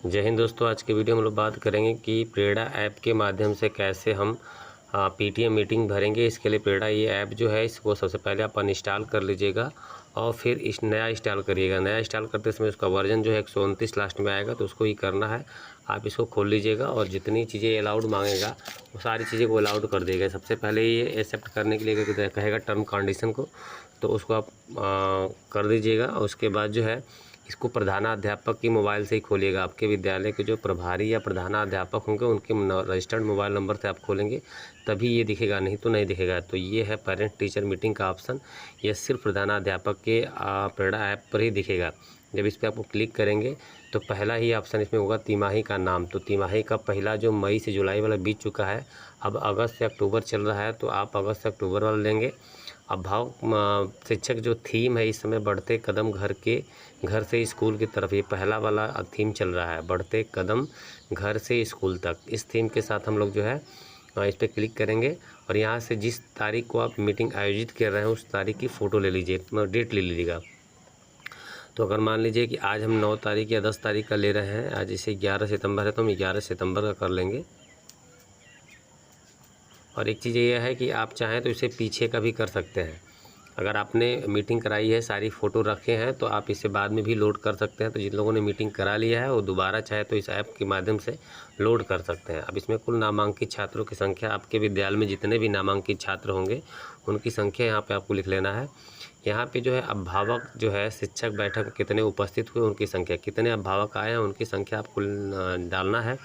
जय हिंद दोस्तों। आज के वीडियो में हम लोग बात करेंगे कि प्रेरणा ऐप के माध्यम से कैसे हम पीटीएम मीटिंग भरेंगे। इसके लिए प्रेरणा ये ऐप जो है इसको सबसे पहले आप अनइंस्टॉल कर लीजिएगा और फिर इस नया इंस्टॉल करिएगा। नया इंस्टॉल करते समय उसका वर्जन जो है 129 लास्ट में आएगा, तो उसको ही करना है। आप इसको खोल लीजिएगा और जितनी चीज़ें अलाउड मांगेगा वो सारी चीज़ें को अलाउड कर देगा। सबसे पहले ये एक्सेप्ट करने के लिए कहेगा टर्म कंडीशन को, तो उसको आप कर दीजिएगा। और उसके बाद जो है इसको प्रधानाध्यापक की मोबाइल से ही खोलिएगा। आपके विद्यालय के जो प्रभारी या प्रधानाध्यापक होंगे उनके रजिस्टर्ड मोबाइल नंबर से आप खोलेंगे तभी ये दिखेगा, नहीं तो नहीं दिखेगा। तो ये है पेरेंट टीचर मीटिंग का ऑप्शन। ये सिर्फ प्रधानाध्यापक के प्रेरणा ऐप पर ही दिखेगा। जब इस पर आपको क्लिक करेंगे तो पहला ही ऑप्शन इसमें होगा तिमाही का नाम। तो तिमाही का पहला जो मई से जुलाई वाला बीत चुका है, अब अगस्त से अक्टूबर चल रहा है, तो आप अगस्त से अक्टूबर वाला लेंगे। अब शिक्षक जो थीम है इस समय बढ़ते कदम घर से स्कूल की तरफ, ये पहला वाला थीम चल रहा है, बढ़ते कदम घर से स्कूल तक। इस थीम के साथ हम लोग जो है इस पर क्लिक करेंगे और यहाँ से जिस तारीख को आप मीटिंग आयोजित कर रहे हैं उस तारीख की फ़ोटो ले लीजिए, डेट ले लीजिएगा। तो अगर मान लीजिए कि आज हम 9 तारीख या 10 तारीख का ले रहे हैं, आज इसे 11 सितंबर है, तो हम 11 सितंबर का कर लेंगे। और एक चीज़ ये है कि आप चाहें तो इसे पीछे का भी कर सकते हैं। अगर आपने मीटिंग कराई है, सारी फ़ोटो रखे हैं, तो आप इसे बाद में भी लोड कर सकते हैं। तो जिन लोगों ने मीटिंग करा लिया है वो दोबारा चाहे तो इस ऐप के माध्यम से लोड कर सकते हैं। अब इसमें कुल नामांकित छात्रों की संख्या, आपके विद्यालय में जितने भी नामांकित छात्र होंगे उनकी संख्या यहाँ पे आपको लिख लेना है। यहाँ पे जो है अभिभावक जो है शिक्षक बैठक में कितने उपस्थित हुए उनकी संख्या, कितने अभिभावक आए हैं उनकी संख्या आपको डालना है।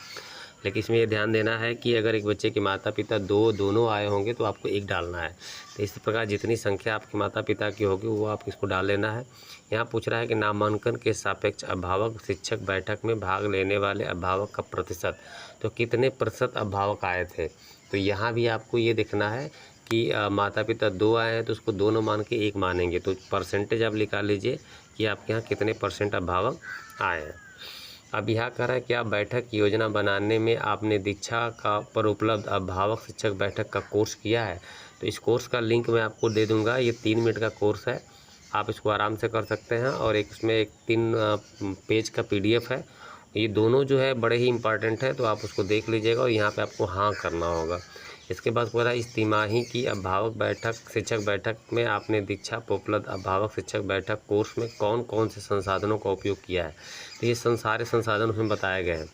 लेकिन इसमें ये ध्यान देना है कि अगर एक बच्चे के माता पिता दोनों आए होंगे तो आपको 1 डालना है। तो इस प्रकार जितनी संख्या आपके माता पिता की होगी वो आप इसको डाल लेना है। यहाँ पूछ रहा है कि नामांकन के सापेक्ष अभिभावक शिक्षक बैठक में भाग लेने वाले अभिभावक का प्रतिशत, तो कितने प्रतिशत अभिभावक आए थे। तो यहाँ भी आपको ये देखना है कि माता पिता 2 आए हैं तो उसको दोनों मान के 1 मानेंगे। तो परसेंटेज आप निकाल लीजिए कि आपके यहाँ कितने % अभिभावक आए हैं। अब यहाँ कह रहा है कि आप बैठक की योजना बनाने में आपने दीक्षा का पर उपलब्ध अभिभावक शिक्षक बैठक का कोर्स किया है। तो इस कोर्स का लिंक मैं आपको दे दूंगा। ये 3 मिनट का कोर्स है, आप इसको आराम से कर सकते हैं। और इसमें एक 3 पेज का PDF है। ये दोनों जो है बड़े ही इंपॉर्टेंट है, तो आप उसको देख लीजिएगा और यहाँ पे आपको हाँ करना होगा। इसके बाद पूरा इस तिमाही की अभिभावक बैठक शिक्षक बैठक में आपने दीक्षा पर उपलब्ध अभिभावक शिक्षक बैठक कोर्स में कौन कौन से संसाधनों का उपयोग किया है। तो ये सारे संसाधन उसमें बताए गए हैं।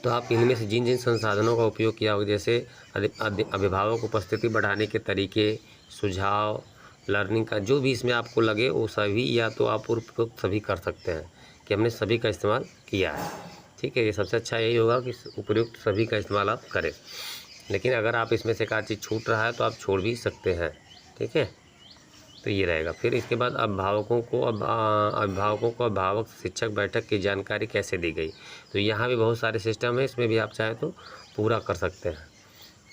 तो आप इनमें से जिन जिन संसाधनों का उपयोग किया होगा, जैसे अभिभावक उपस्थिति बढ़ाने के तरीके, सुझाव, लर्निंग का जो भी इसमें आपको लगे वो सभी, या तो आप उपयुक्त सभी कर सकते हैं कि हमने सभी का इस्तेमाल किया है। ठीक है, ये सबसे अच्छा यही होगा कि उपयुक्त सभी का इस्तेमाल आप करें। लेकिन अगर आप इसमें से एक चीज़ छूट रहा है तो आप छोड़ भी सकते हैं। ठीक है, तो ये रहेगा। फिर इसके बाद अभिभावकों को अभिभावक शिक्षक बैठक की जानकारी कैसे दी गई। तो यहाँ भी बहुत सारे सिस्टम है, इसमें भी आप चाहें तो पूरा कर सकते हैं।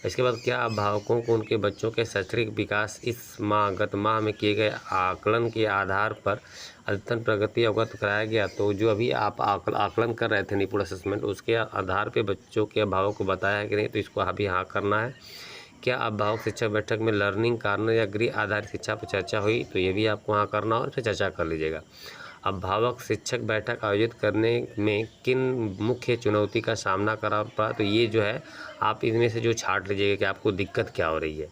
इसके बाद क्या अभिभावकों को उनके बच्चों के शैक्षणिक विकास गत माह में किए गए आकलन के आधार पर अद्यतन प्रगति अवगत कराया गया। तो जो अभी आप आकलन कर रहे थे निपुण असेसमेंट, उसके आधार पे बच्चों के अभिभावक को बताया है कि नहीं, तो इसको अभी हाँ करना है। क्या अभिभावक शिक्षक बैठक में लर्निंग कारण या गृह आधारित शिक्षा पर चर्चा हुई, तो ये भी आपको हाँ करना और फिर चर्चा कर लीजिएगा। अभिभावक शिक्षक बैठक आयोजित करने में किन मुख्य चुनौती का सामना करा पड़ा, तो ये जो है आप इनमें से जो छांट लीजिएगा कि आपको दिक्कत क्या हो रही है।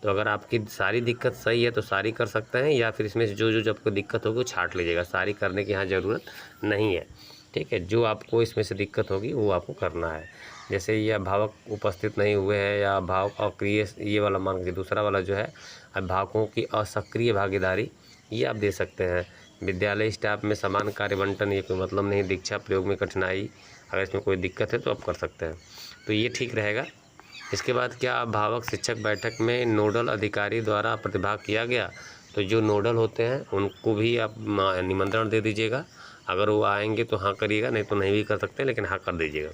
तो अगर आपकी सारी दिक्कत सही है तो सारी कर सकते हैं, या फिर इसमें से जो आपको दिक्कत होगी वो छांट लीजिएगा। सारी करने की यहाँ ज़रूरत नहीं है। ठीक है, जो आपको इसमें से दिक्कत होगी वो आपको करना है। जैसे ये अभिभावक उपस्थित नहीं हुए हैं या अभिभावक अक्रिय, ये वाला मान के दूसरा वाला जो है अभिभावकों की असक्रिय भागीदारी, ये आप दे सकते हैं। विद्यालय स्टाफ में समान कार्य बंटन, ये कोई मतलब नहीं। दीक्षा प्रयोग में कठिनाई, अगर इसमें कोई दिक्कत है तो आप कर सकते हैं, तो ये ठीक रहेगा। इसके बाद क्या अभिभावक शिक्षक बैठक में नोडल अधिकारी द्वारा प्रतिभाग किया गया, तो जो नोडल होते हैं उनको भी आप निमंत्रण दे दीजिएगा। अगर वो आएंगे तो हाँ करिएगा, नहीं तो नहीं भी कर सकते, लेकिन हाँ कर दीजिएगा।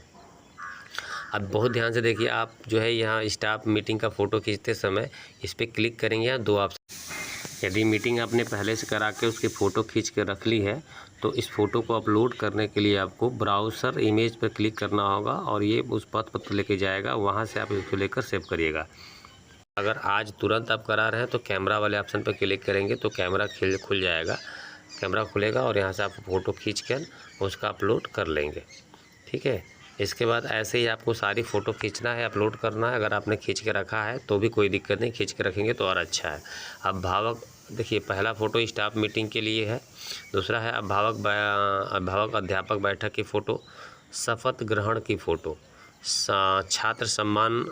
अब बहुत ध्यान से देखिए, आप जो है यहाँ स्टाफ मीटिंग का फ़ोटो खींचते समय इस पर क्लिक करेंगे। यहाँ 2 ऑप्शन, यदि मीटिंग आपने पहले से करा के उसकी फ़ोटो खींच के रख ली है तो इस फ़ोटो को अपलोड करने के लिए आपको ब्राउज़र इमेज पर क्लिक करना होगा और ये उस पथ पर लेके जाएगा, वहाँ से आप इसको लेकर सेव करिएगा। अगर आज तुरंत आप करा रहे हैं तो कैमरा वाले ऑप्शन पर क्लिक करेंगे तो कैमरा खुल जाएगा। कैमरा खुलेगा और यहाँ से आप फ़ोटो खींच कर उसका अपलोड कर लेंगे। ठीक है, इसके बाद ऐसे ही आपको सारी फ़ोटो खींचना है, अपलोड करना है। अगर आपने खींच के रखा है तो भी कोई दिक्कत नहीं, खींच के रखेंगे तो और अच्छा है। अब भावक देखिए, पहला फ़ोटो स्टाफ मीटिंग के लिए है, दूसरा है अभिभावक अध्यापक बैठक की फ़ोटो, शपथ ग्रहण की फ़ोटो, छात्र सम्मान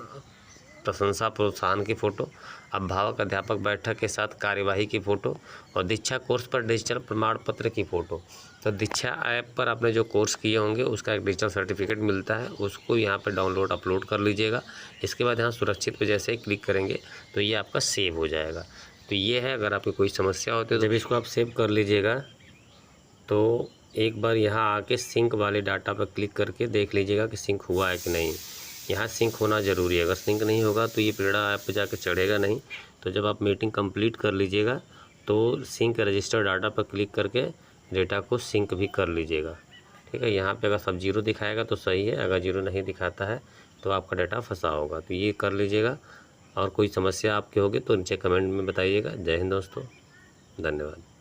प्रशंसा प्रोत्साहन की फ़ोटो, अभिभावक अध्यापक बैठक के साथ कार्यवाही की फ़ोटो और दीक्षा कोर्स पर डिजिटल प्रमाण पत्र की फ़ोटो। तो दीक्षा ऐप पर आपने जो कोर्स किए होंगे उसका एक डिजिटल सर्टिफिकेट मिलता है, उसको यहाँ पे डाउनलोड अपलोड कर लीजिएगा। इसके बाद यहाँ सुरक्षित पे जैसे ही क्लिक करेंगे तो ये आपका सेव हो जाएगा। तो ये है, अगर आपकी कोई समस्या होती है तो जब इसको आप सेव कर लीजिएगा तो एक बार यहाँ आके सिंक वाले डाटा पर क्लिक करके देख लीजिएगा कि सिंक हुआ है कि नहीं। यहाँ सिंक होना ज़रूरी है, अगर सिंक नहीं होगा तो ये पेड़ा ऐप पे जाके चढ़ेगा नहीं। तो जब आप मीटिंग कंप्लीट कर लीजिएगा तो सिंक रजिस्टर डाटा पर क्लिक करके डेटा को सिंक भी कर लीजिएगा। ठीक है, यहाँ पे अगर सब जीरो दिखाएगा तो सही है, अगर जीरो नहीं दिखाता है तो आपका डाटा फंसा होगा। तो ये कर लीजिएगा, और कोई समस्या आपकी होगी तो नीचे कमेंट में बताइएगा। जय हिंद दोस्तों, धन्यवाद।